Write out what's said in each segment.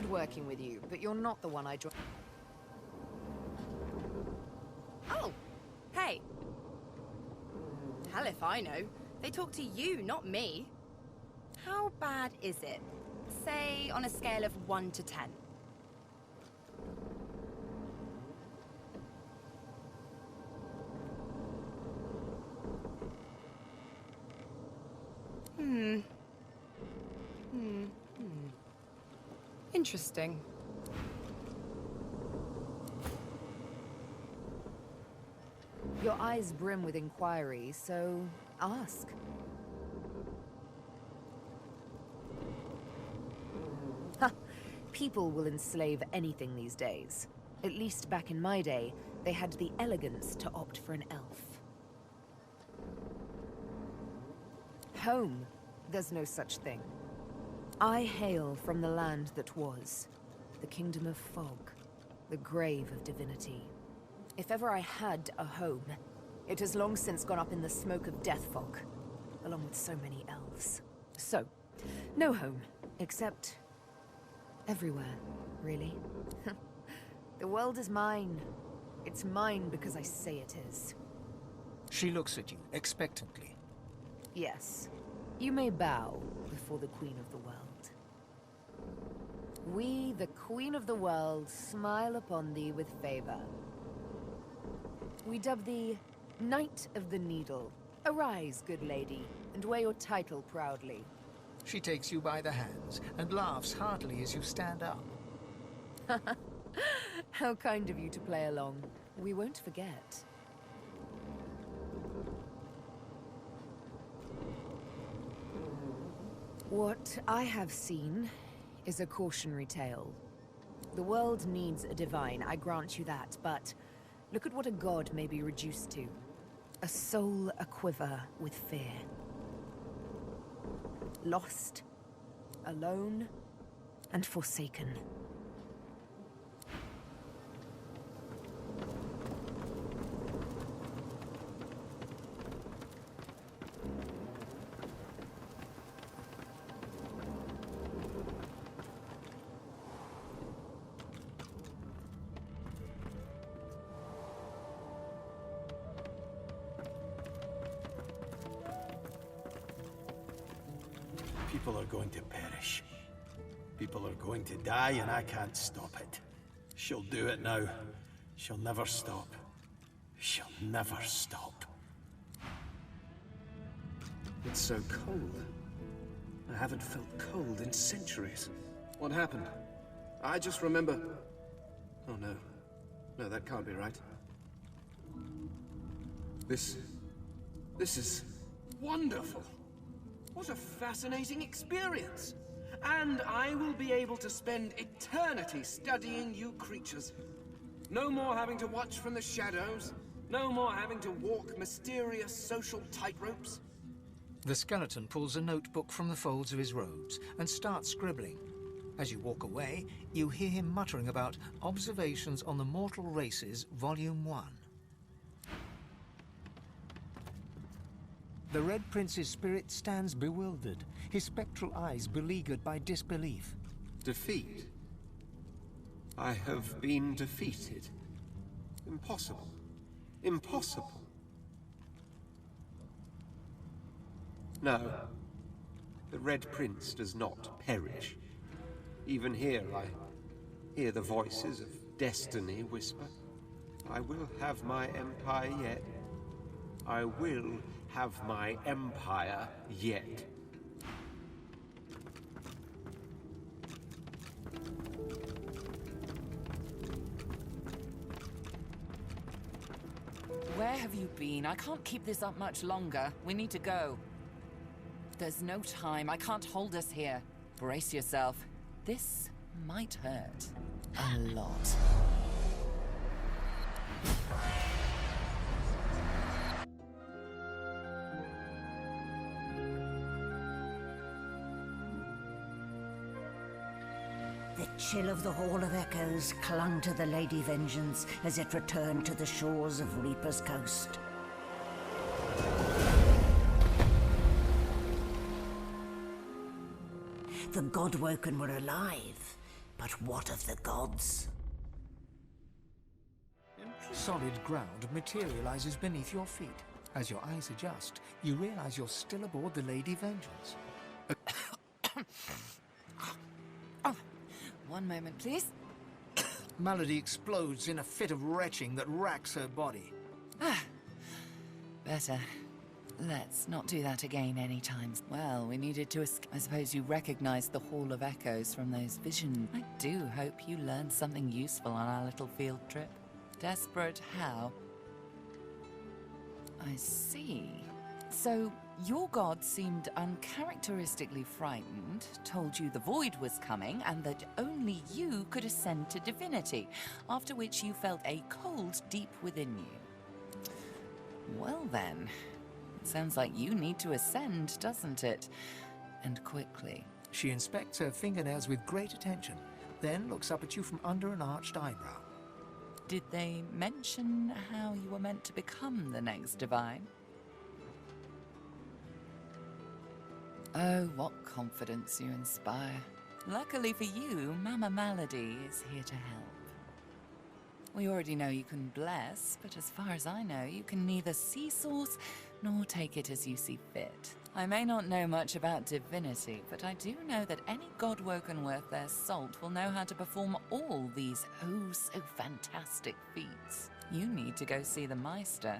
good working with you, but you're not the one I joined. Oh, hey. Hell if I know. They talk to you, not me. How bad is it? Say, on a scale of 1 to 10. Interesting. Your eyes brim with inquiry, so ask. Ha! People will enslave anything these days. At least back in my day, they had the elegance to opt for an elf. Home, there's no such thing. I hail from the land that was, the kingdom of fog, the grave of divinity. If ever I had a home, it has long since gone up in the smoke of death fog, along with so many elves. So, no home, except everywhere, really. The world is mine. It's mine because I say it is. She looks at you, expectantly. Yes, you may bow before the Queen of the World. We, the Queen of the World, smile upon thee with favor. We dub thee Knight of the Needle. Arise, good lady, and wear your title proudly. She takes you by the hands and laughs heartily as you stand up. How kind of you to play along. We won't forget. What I have seen is a cautionary tale. The world needs a divine, I grant you that, but look at what a god may be reduced to. A soul aquiver with fear. Lost, alone, and forsaken. People are going to perish. People are going to die, and I can't stop it. She'll do it now. She'll never stop. She'll never stop. It's so cold. I haven't felt cold in centuries. What happened? I just remember... Oh no. No, that can't be right. This is wonderful. What a fascinating experience. And I will be able to spend eternity studying you creatures. No more having to watch from the shadows. No more having to walk mysterious social tightropes. The skeleton pulls a notebook from the folds of his robes and starts scribbling. As you walk away, you hear him muttering about Observations on the Mortal Races, Volume 1. The Red Prince's spirit stands bewildered, his spectral eyes beleaguered by disbelief. Defeat? I have been defeated. Impossible. Impossible. No. The Red Prince does not perish. Even here I hear the voices of destiny whisper. I will have my empire yet. I will have my empire yet. Where have you been? I can't keep this up much longer. We need to go. There's no time. I can't hold us here. Brace yourself. This might hurt. A lot. The chill of the Hall of Echoes clung to the Lady Vengeance as it returned to the shores of Reaper's Coast. The Godwoken were alive, But what of the gods? Solid ground materializes beneath your feet. As your eyes adjust, you realize you're still aboard the Lady Vengeance. Oh, one moment, please. Malady explodes in a fit of retching that racks her body. Better. Let's not do that again anytime. Well, we needed to I suppose you recognized the Hall of Echoes from those visions. I do hope you learned something useful on our little field trip. Desperate how? I see. So, your god seemed uncharacteristically frightened, told you the void was coming, and that only you could ascend to divinity, after which you felt a cold deep within you. Well then, it sounds like you need to ascend, doesn't it? And quickly. She inspects her fingernails with great attention, then looks up at you from under an arched eyebrow. Did they mention how you were meant to become the next divine? Oh, what confidence you inspire. Luckily for you, Mama Malady is here to help. We already know you can bless, but as far as I know, you can neither see source nor take it as you see fit. I may not know much about divinity, but I do know that any god-woken worth their salt will know how to perform all these oh-so-fantastic feats. You need to go see the Meister.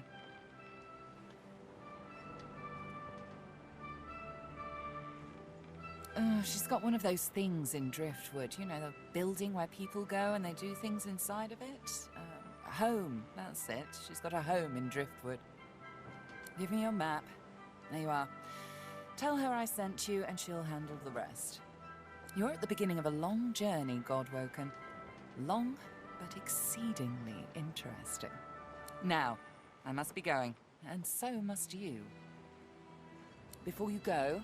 She's got one of those things in Driftwood, you know, the building where people go and they do things inside of it. A home, that's it. She's got a home in Driftwood. Give me your map. There you are. Tell her I sent you and she'll handle the rest. You're at the beginning of a long journey, Godwoken. Long, but exceedingly interesting. Now, I must be going, and so must you. Before you go,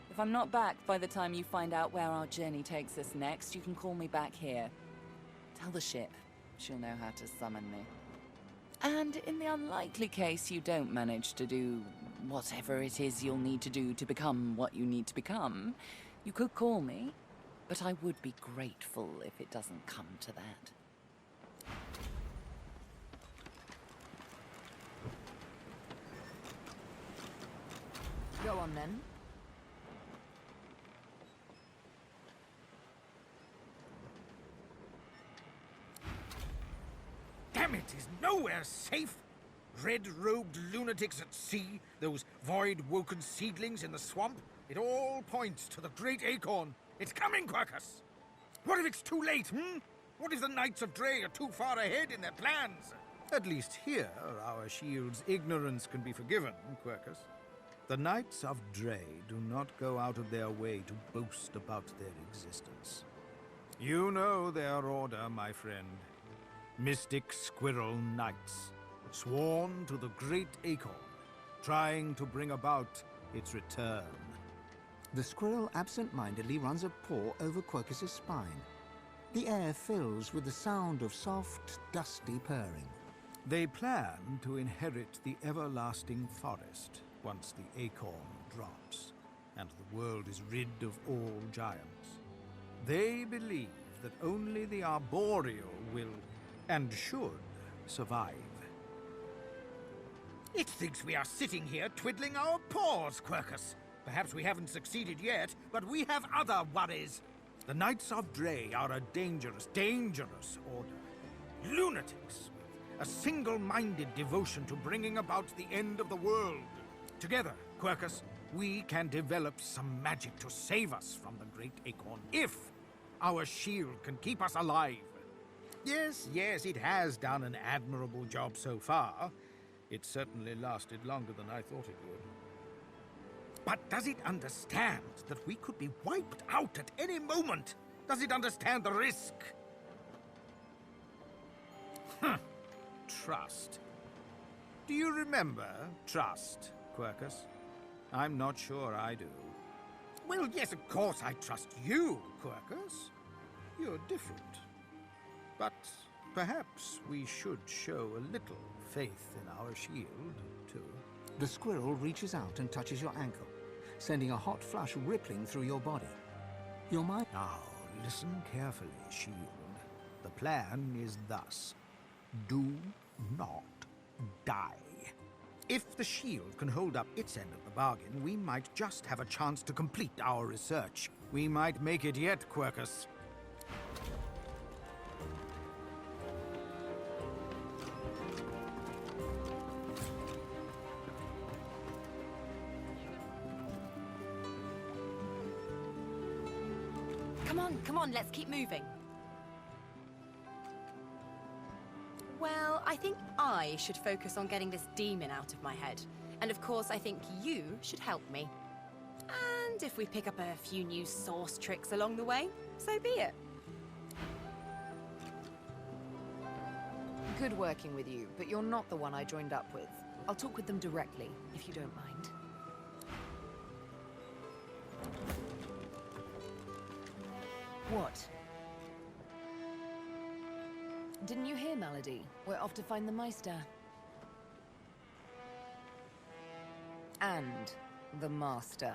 if I'm not back by the time you find out where our journey takes us next, you can call me back here. Tell the ship. She'll know how to summon me. And in the unlikely case you don't manage to do whatever it is you'll need to do to become what you need to become, you could call me, but I would be grateful if it doesn't come to that. Go on then. Damn it, is nowhere safe. Red-robed lunatics at sea, those void-woken seedlings in the swamp. It all points to the great acorn. It's coming, Quercus! What if it's too late, What if the Knights of Dre are too far ahead in their plans? At least here, our shield's ignorance can be forgiven, Quercus. The Knights of Dre do not go out of their way to boast about their existence. You know their order, my friend. Mystic Squirrel Knights, sworn to the great acorn, trying to bring about its return. The squirrel absent-mindedly runs a paw over Quercus's spine. The air fills with the sound of soft, dusty purring. They plan to inherit the everlasting forest once the acorn drops, and the world is rid of all giants. They believe that only the arboreal will, and should, survive. It thinks we are sitting here twiddling our paws, Quercus. Perhaps we haven't succeeded yet, but we have other worries. The Knights of Dre are a dangerous, dangerous order. Lunatics with a single-minded devotion to bringing about the end of the world. Together, Quercus, we can develop some magic to save us from the great acorn, if our shield can keep us alive. Yes, it has done an admirable job so far. It certainly lasted longer than I thought it would. But does it understand that we could be wiped out at any moment? Does it understand the risk? Trust. Do you remember trust, Quercus? I'm not sure I do. Well, yes, of course I trust you, Quercus. You're different. But perhaps we should show a little faith in our shield, too. The squirrel reaches out and touches your ankle, sending a hot flush rippling through your body. Your mind... Now, Listen carefully, Shield. The plan is thus. Do not die. If the shield can hold up its end of the bargain, we might just have a chance to complete our research. We might make it yet, Quercus. Come on, let's keep moving. Well, I think I should focus on getting this demon out of my head. And of course, I think you should help me. And if we pick up a few new source tricks along the way, so be it. Good working with you, but you're not the one I joined up with. I'll talk with them directly, if you don't mind. What? Didn't you hear, Melody? We're off to find the Meister. And the Master.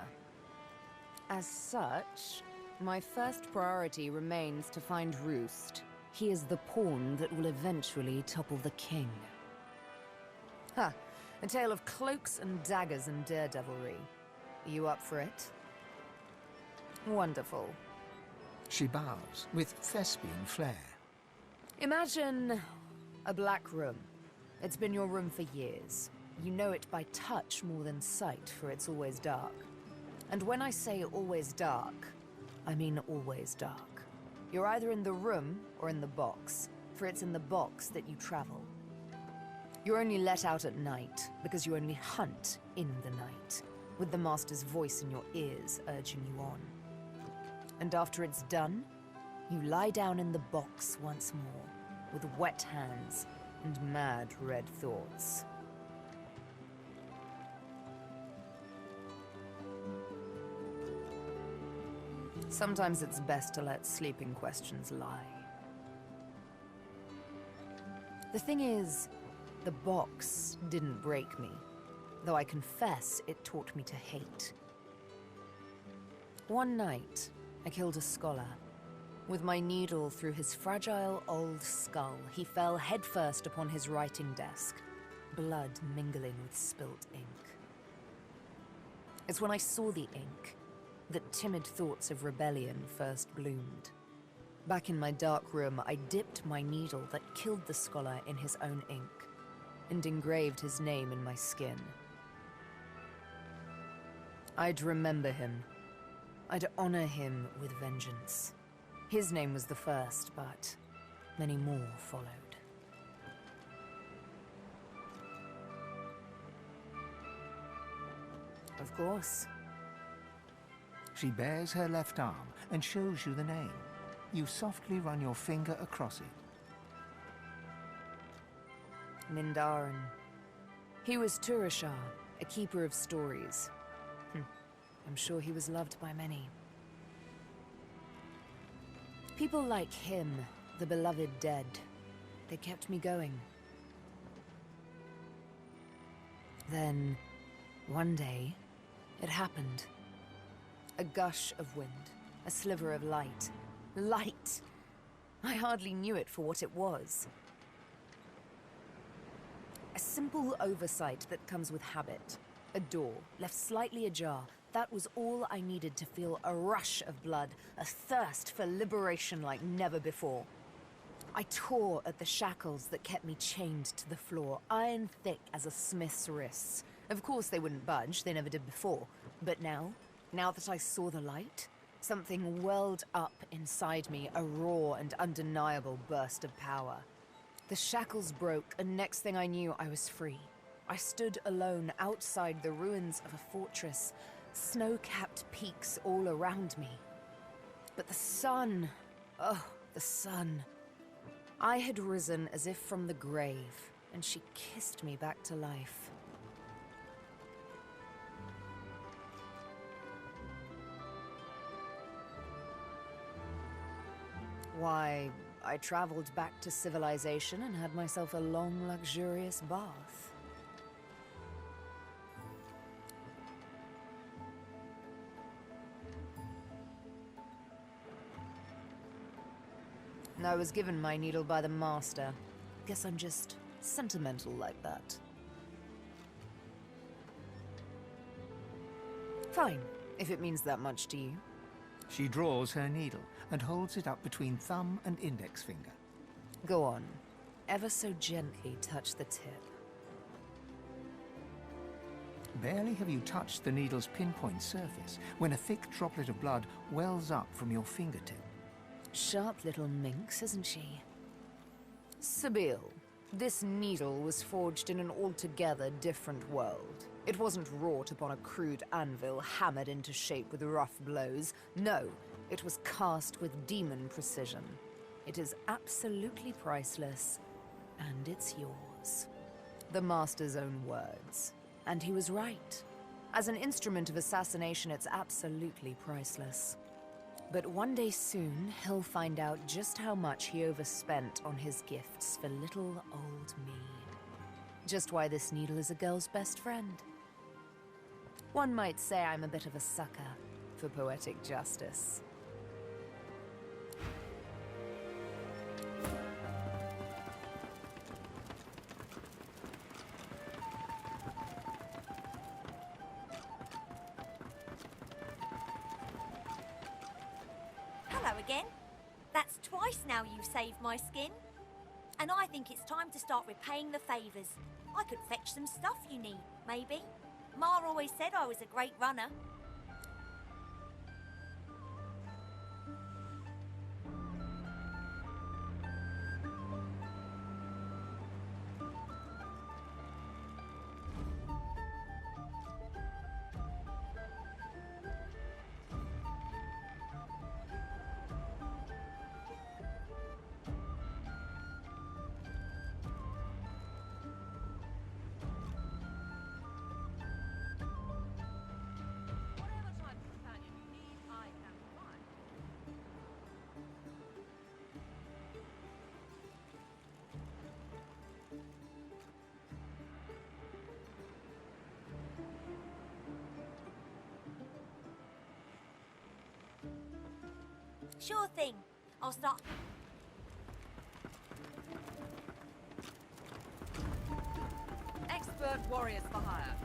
As such, my first priority remains to find Roost. He is the pawn that will eventually topple the king. Ha! A tale of cloaks and daggers and daredevilry. Are you up for it? Wonderful. She bows with thespian flair. Imagine a black room. It's been your room for years. You know it by touch more than sight, for it's always dark. And when I say always dark, I mean always dark. You're either in the room or in the box, for it's in the box that you travel. You're only let out at night, because you only hunt in the night, with the Master's voice in your ears urging you on. And after it's done, you lie down in the box once more, with wet hands and mad red thoughts. Sometimes it's best to let sleeping questions lie. The thing is, the box didn't break me, though I confess it taught me to hate. One night, I killed a scholar. With my needle through his fragile old skull, he fell headfirst upon his writing desk, blood mingling with spilt ink. It's when I saw the ink that timid thoughts of rebellion first bloomed. Back in my dark room, I dipped my needle that killed the scholar in his own ink, and engraved his name in my skin. I'd remember him. I'd honor him with vengeance. His name was the first, but many more followed. Of course. She bares her left arm and shows you the name. You softly run your finger across it. Mindarin. He was Turashar, a keeper of stories. I'm sure he was loved by many. People like him, the beloved dead, they kept me going. Then, one day, it happened. A gush of wind, a sliver of light. Light! I hardly knew it for what it was. A simple oversight that comes with habit. A door, left slightly ajar. That was all I needed to feel a rush of blood, a thirst for liberation like never before. I tore at the shackles that kept me chained to the floor, iron thick as a smith's wrists. Of course they wouldn't budge, they never did before. But now that I saw the light, something welled up inside me, a raw and undeniable burst of power. The shackles broke, and next thing I knew, I was free. I stood alone outside the ruins of a fortress, snow-capped peaks all around me. But the sun, oh, the sun. I had risen as if from the grave, and she kissed me back to life. Why, I traveled back to civilization and had myself a long, luxurious bath. I was given my needle by the master. Guess I'm just sentimental like that. Fine, if it means that much to you. She draws her needle and holds it up between thumb and index finger. Go on. Ever so gently touch the tip. Barely have you touched the needle's pinpoint surface when a thick droplet of blood wells up from your fingertip. Sharp little minx, isn't she? Sibyl, this needle was forged in an altogether different world. It wasn't wrought upon a crude anvil hammered into shape with rough blows. No, it was cast with demon precision. It is absolutely priceless, and it's yours. The master's own words. And he was right. As an instrument of assassination, it's absolutely priceless. But one day soon, he'll find out just how much he overspent on his gifts for little old me. Just why this needle is a girl's best friend. One might say I'm a bit of a sucker for poetic justice. Hello again. That's twice now you've saved my skin. And I think it's time to start repaying the favours. I could fetch some stuff you need, maybe. Ma always said I was a great runner. Sure thing. I'll start... Expert warriors for hire.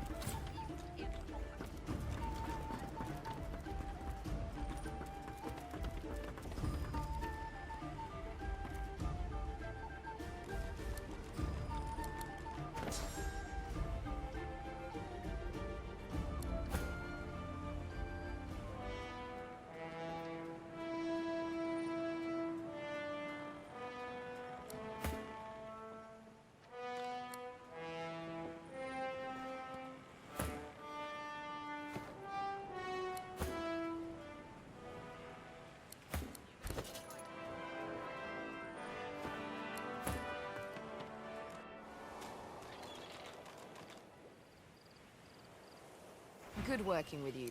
Good working with you.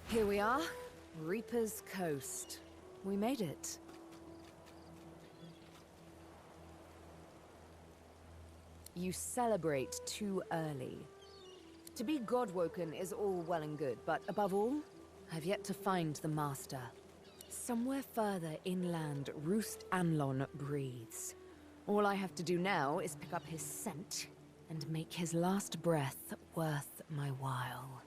Here we are, Reaper's Coast. We made it. You celebrate too early. To be God-woken is all well and good, but above all, I've yet to find the Master. Somewhere further inland, Roost Anlon breathes. All I have to do now is pick up his scent and make his last breath worth my while.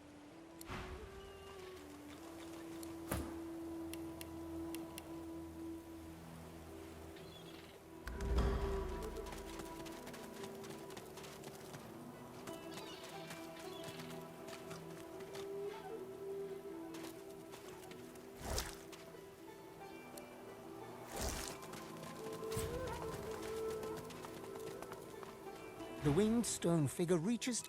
The winged stone figure reaches...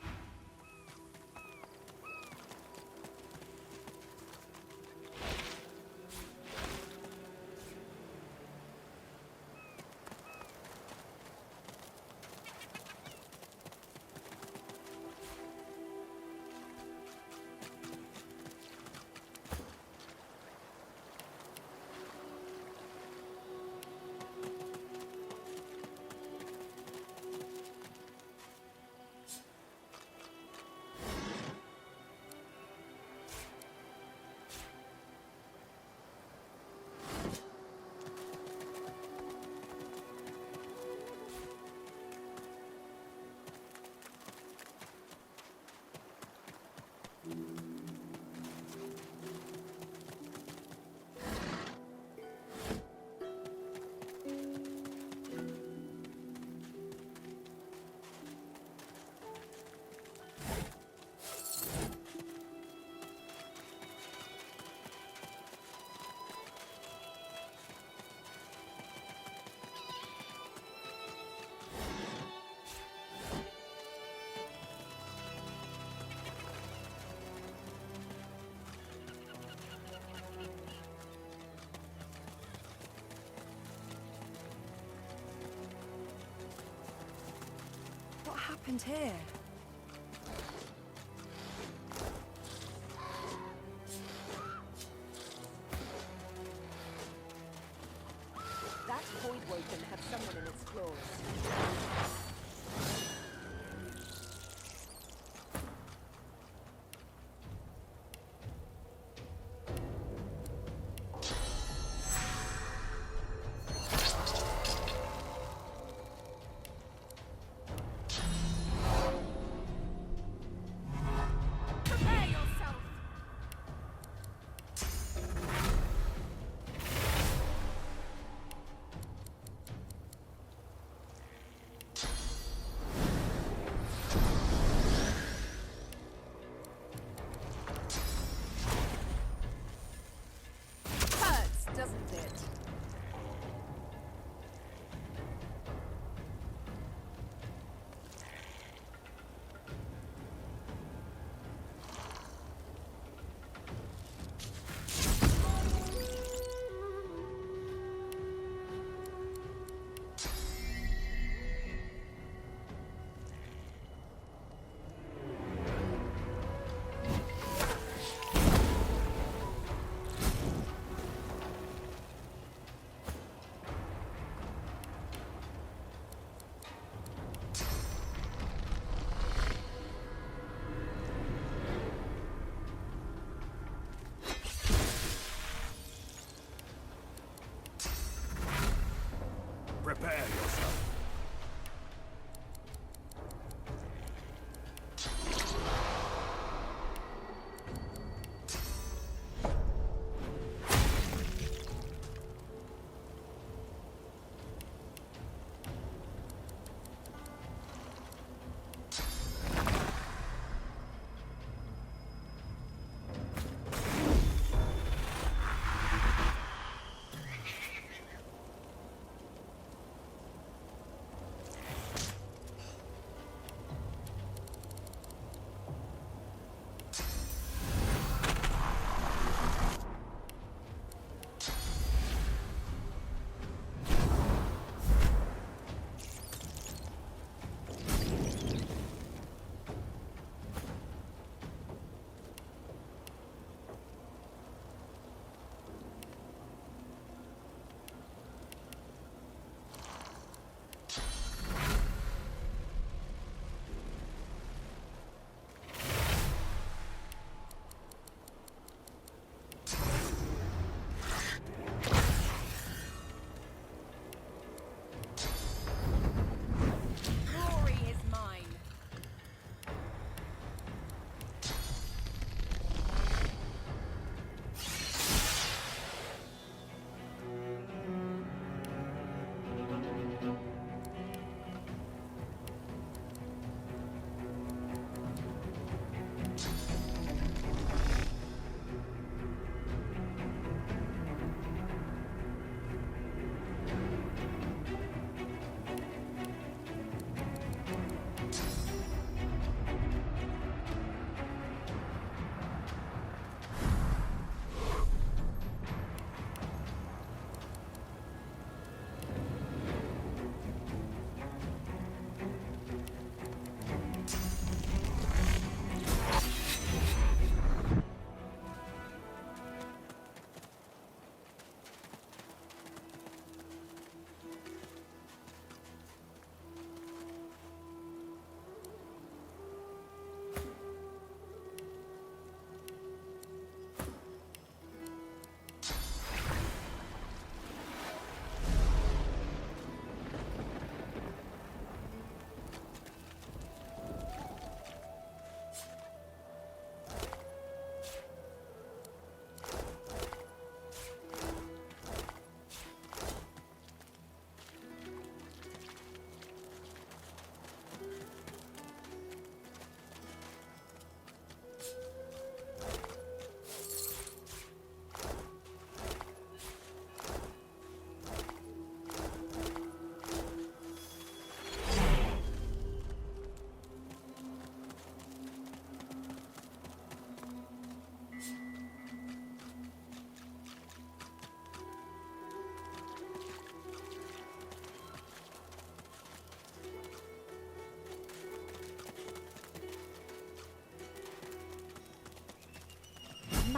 happened here? That void woken had someone in its claws.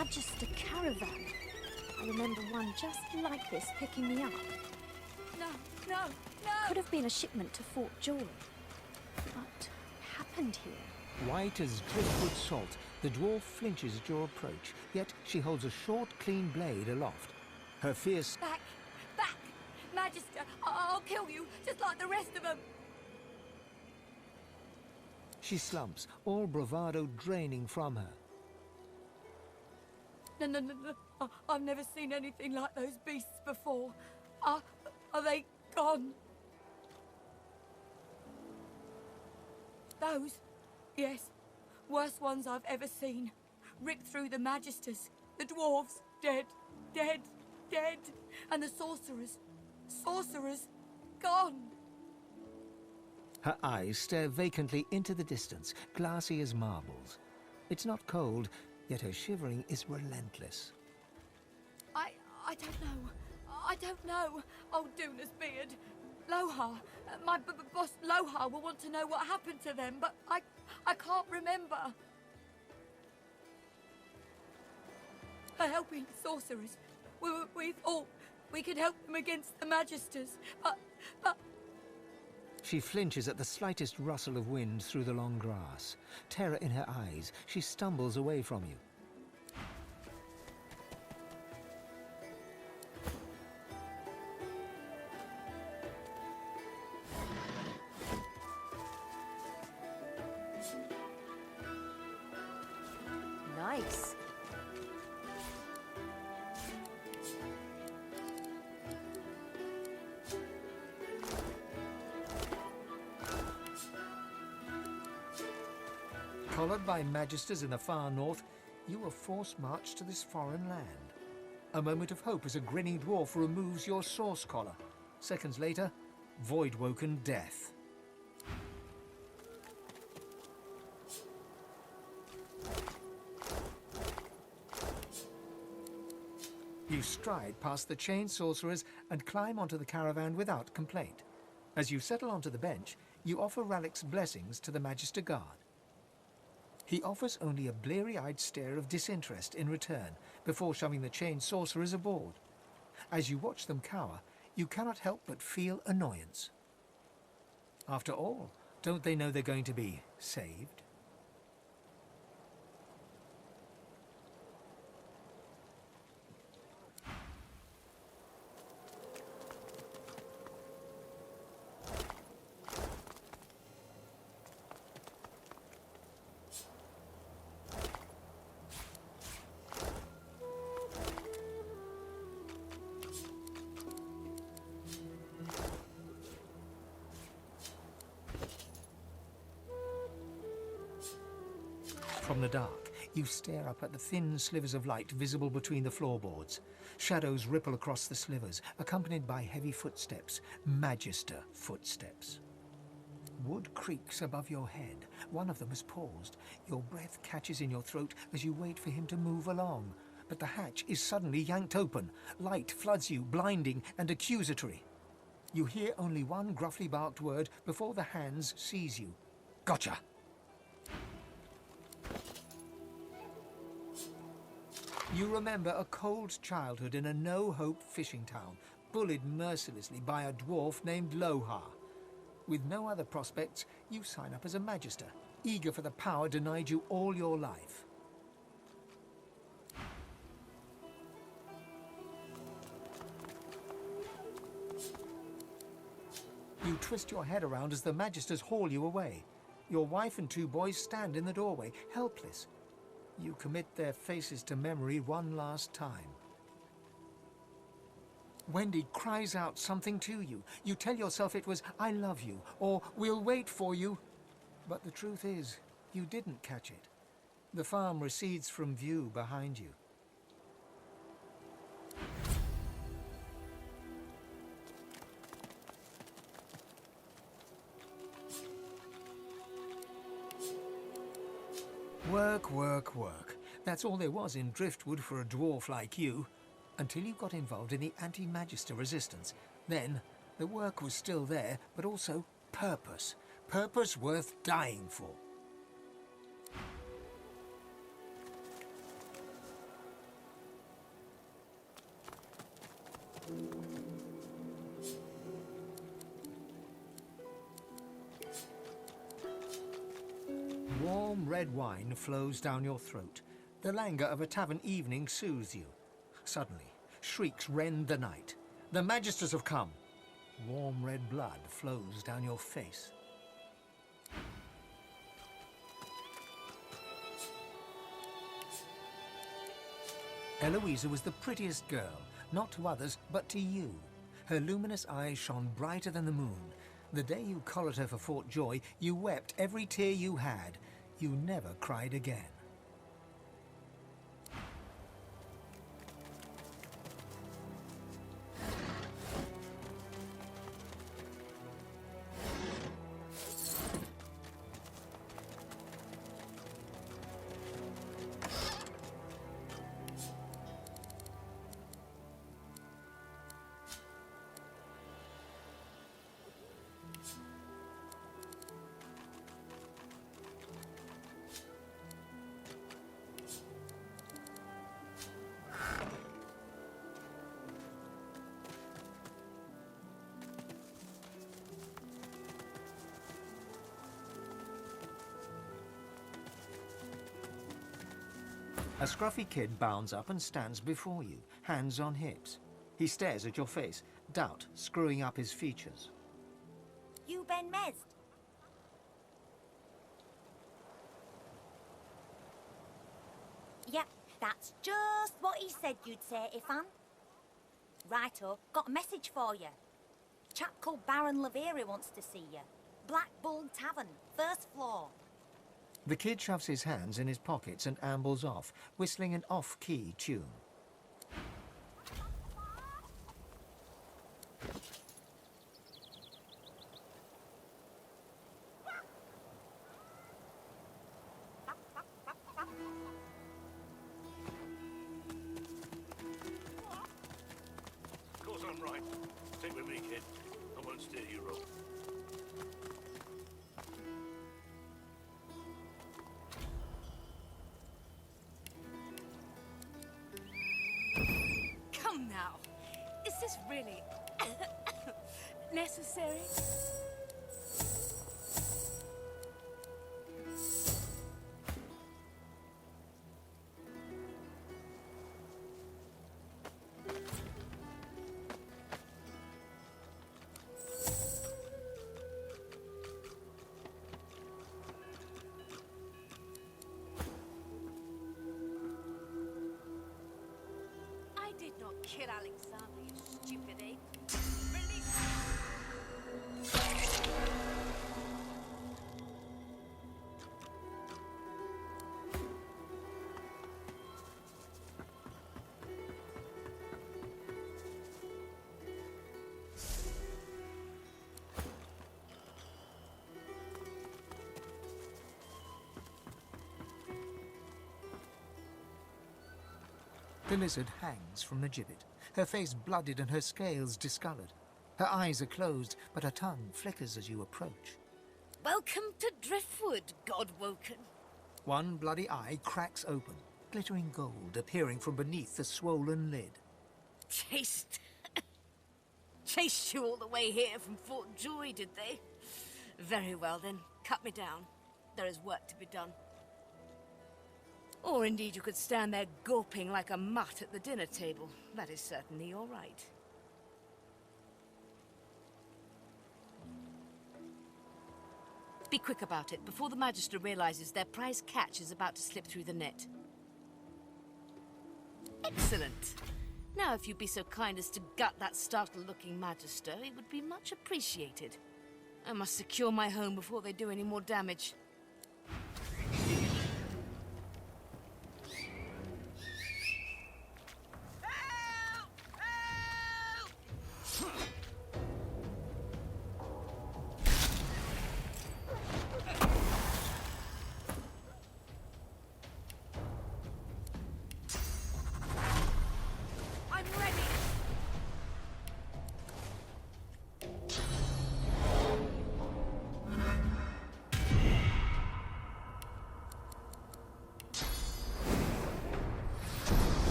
Magister caravan. I remember one just like this picking me up. No, no, no! Could have been a shipment to Fort Joy. What happened here? White as driftwood salt, the dwarf flinches at your approach, yet she holds a short, clean blade aloft. Her fierce... Back! Back! Magister, I'll kill you, just like the rest of them! She slumps, all bravado draining from her. No. I've never seen anything like those beasts before. Are they gone? Those? Yes. Worst ones I've ever seen. Ripped through the Magisters. The dwarves. Dead. Dead. Dead. And the sorcerers. Sorcerers. Gone. Her eyes stare vacantly into the distance, glassy as marbles. It's not cold, yet her shivering is relentless. I don't know. I don't know. Old Duna's beard. Lohar. My boss Lohar will want to know what happened to them, but I can't remember. Her helping sorcerers. We thought we could help them against the Magisters, but... She flinches at the slightest rustle of wind through the long grass. Terror in her eyes, she stumbles away from you. Nice. Collared by Magisters in the far north, you were forced marched to this foreign land. A moment of hope as a grinning dwarf removes your source collar. Seconds later, void-woken death. You stride past the chained sorcerers and climb onto the caravan without complaint. As you settle onto the bench, you offer Ralik's blessings to the Magister Guard. He offers only a bleary-eyed stare of disinterest in return before shoving the chained sorcerers aboard. As you watch them cower, you cannot help but feel annoyance. After all, don't they know they're going to be saved? From the dark, you stare up at the thin slivers of light visible between the floorboards. Shadows ripple across the slivers, accompanied by heavy footsteps, Magister footsteps. Wood creaks above your head. One of them has paused. Your breath catches in your throat as you wait for him to move along. But the hatch is suddenly yanked open. Light floods you, blinding and accusatory. You hear only one gruffly barked word before the hands seize you. Gotcha! You remember a cold childhood in a no-hope fishing town, bullied mercilessly by a dwarf named Lohar. With no other prospects, you sign up as a Magister, eager for the power denied you all your life. You twist your head around as the Magisters haul you away. Your wife and two boys stand in the doorway, helpless. You commit their faces to memory one last time. Wendy cries out something to you. You tell yourself it was, "I love you," or "We'll wait for you." But the truth is, you didn't catch it. The farm recedes from view behind you. Work, work, work. That's all there was in Driftwood for a dwarf like you. Until you got involved in the anti-Magister resistance. Then, the work was still there, but also purpose. Purpose worth dying for. Warm red wine flows down your throat. The languor of a tavern evening soothes you. Suddenly, shrieks rend the night. The Magisters have come. Warm red blood flows down your face. Eloisa was the prettiest girl, not to others, but to you. Her luminous eyes shone brighter than the moon. The day you collared her for Fort Joy, you wept every tear you had. You never cried again. A scruffy kid bounds up and stands before you, hands on hips. He stares at your face, doubt screwing up his features. You Ben Mez? Yep, that's just what he said you'd say, Ifan. Righto, got a message for you. Chap called Baron Laveri wants to see you. Black Bull Tavern, first floor. The kid shoves his hands in his pockets and ambles off, whistling an off-key tune. Of course I'm right. Take with me, kid. I won't steer you wrong. Come now. Is this really necessary? I did not kill Alexander, you stupid ape. Release The lizard hangs from the gibbet, her face blooded and her scales discoloured. Her eyes are closed, but her tongue flickers as you approach. Welcome to Driftwood, God-woken. One bloody eye cracks open, glittering gold appearing from beneath the swollen lid. Chased you all the way here from Fort Joy, did they? Very well then, cut me down. There is work to be done. Or indeed you could stand there gawping like a mutt at the dinner table. That is certainly your right. Be quick about it, before the Magister realizes their prize catch is about to slip through the net. Excellent. Now if you'd be so kind as to gut that startled-looking Magister, it would be much appreciated. I must secure my home before they do any more damage.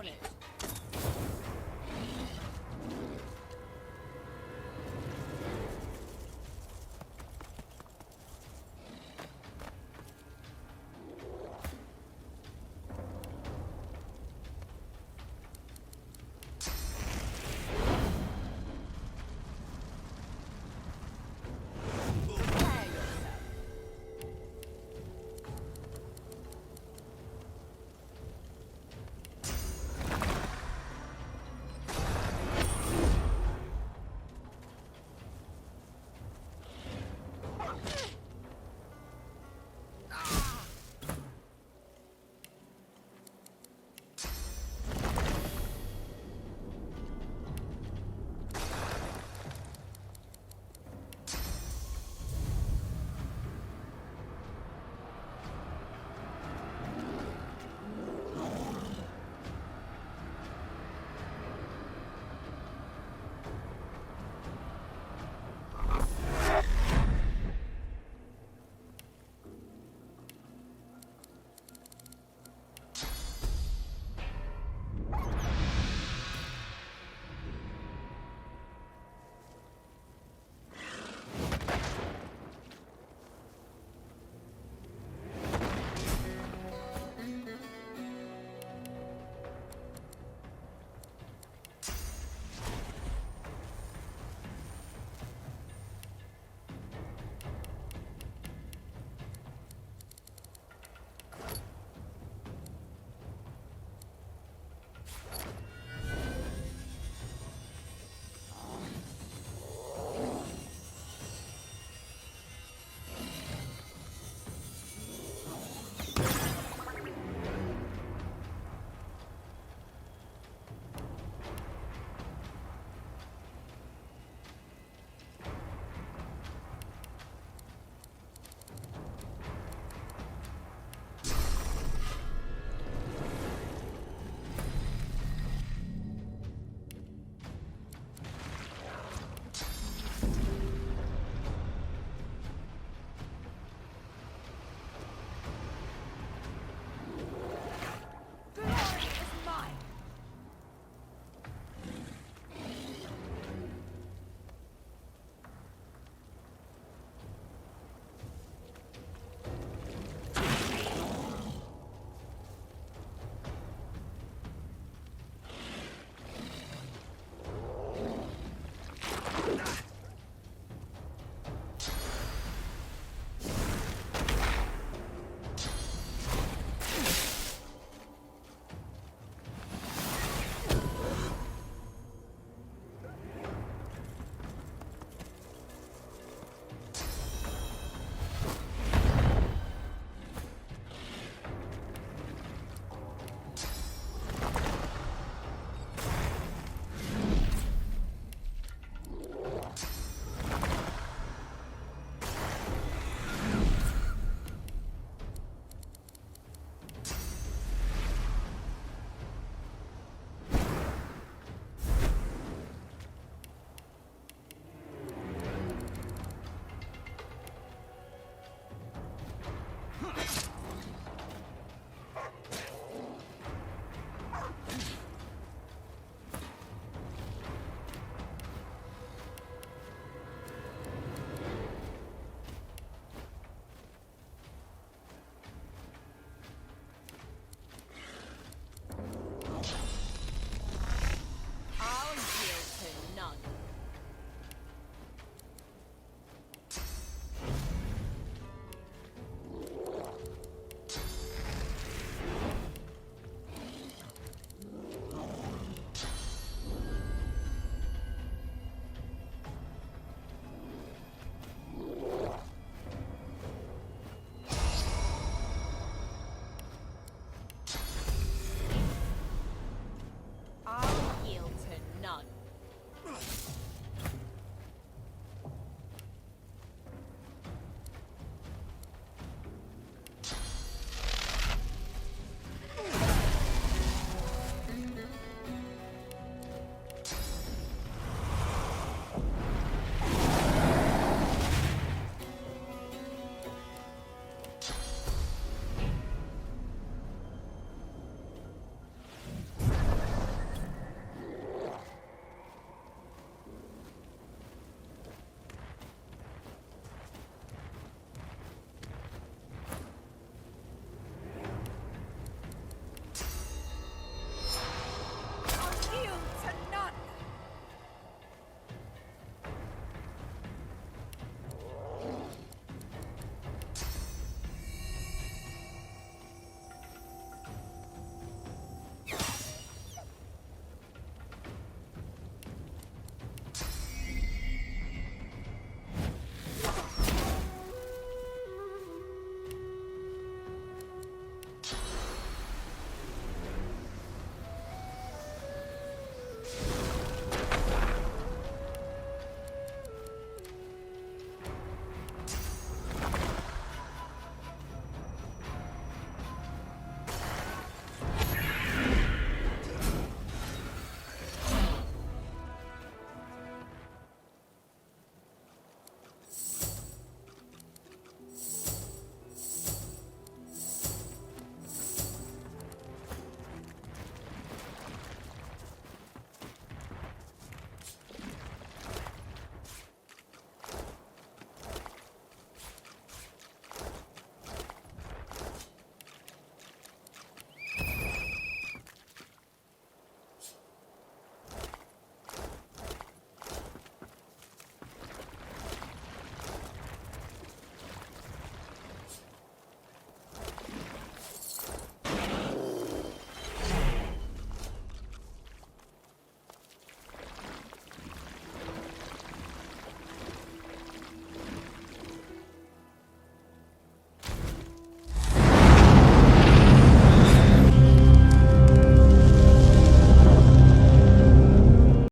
on it.